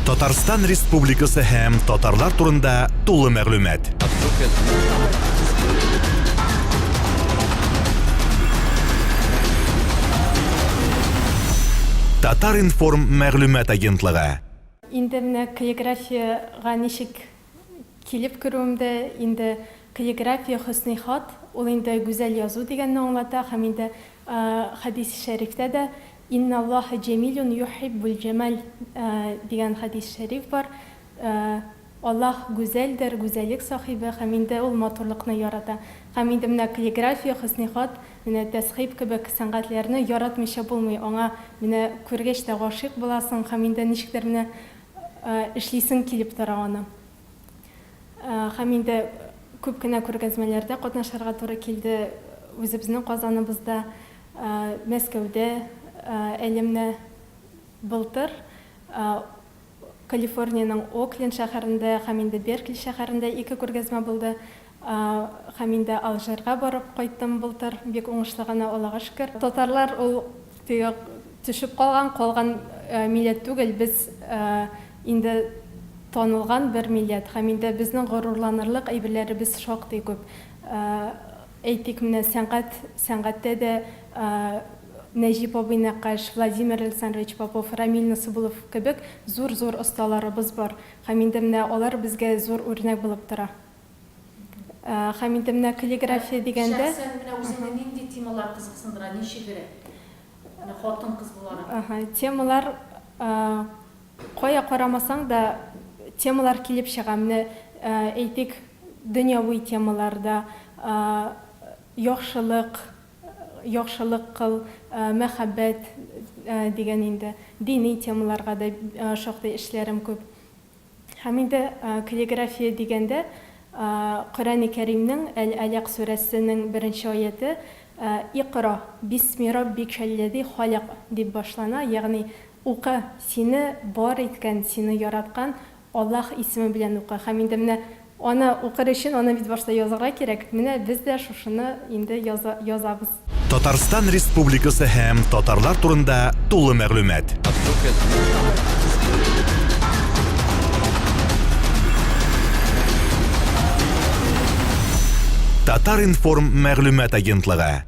Татарстан Республикасы һәм татарлар турында тулы мәгълүмат. Татар информ мәгълүмат агентлыгы. Инде менә каллиграфиягә ничек килеп керүемдә, инде каллиграфия хөсни хат, ул инде гүзәл язу дигәнне аңлата, һәм инде хадис шәрифтә дә «Инна Аллаха җамилун юхиббул җамал» дигән хадис шәриф бар. Аллаһ гүзәлдер, гүзәллек сахибы, һәм инде ул матурлыкны ярата. Һәм инде менә каллиграфия, хөсни хат, менә тәсхиб кебек сәнгатьләрне яратмыйча булмый. Аңа менә күргәч тә гашыйк буласың, һәм инде ничектер менә эшлисең килеп тора аны. Һәм инде күп кенә күргәзмәләрдә катнашырга туры килде. Үзебезнең Казаныбызда, Мәскәүдә, әлемне былтыр Калифорниянең Окленд шәһәрендә һәм инде Беркли шәһәрендә 2 күргәзмә булды. Һәм инде Алжирга барып кайттым былтыр, бик уңышлы гына, Аллага шөкер. Татарлар ул төшеп калган милләт түгел, без инде танылган бер милләт, һәм инде безнең горурланырлык әйберләребез шактый күп. Әйтик, менә сәнгатьтә дә Нәҗип абый Нәкаш, Владимир Александрович Попов, Рамил Насыбулов кебек зур-зур осталарыбыз бар. Һәм инде менә алар безгә зур үрнәк булып тора. Һәм инде менә каллиграфия дигәндә, шәхсән менә үзеңне нинди темалар кызыксындыра, ничегрәк? Менә хатын-кыз буларак. Темалар кая карамасаң да темалар килеп чыга. Менә әйтик, дөньяви темаларда яхшылык кыл, мәхәббәт дигән инде дини темаларга да шактый эшләрем күп. Һәм инде каллиграфия дигәндә Коръән-и Кәримнең Әл-Алaq сүрәсенең 1-нче аяты «Иқра бисми раббикаллази халaq» дип башлана, ягъни укы, сине бар иткән, сине яраткан Аллаһ исеме белән укы. Һәм инде менә аны укыр өчен аны бит башта язарга кирәк. Менә без дә шушыны инде язабыз. Татарстан Республикасы һәм татарлар турында тулы мәгълүмат. Татар информ мәгълүмат агентлыгы.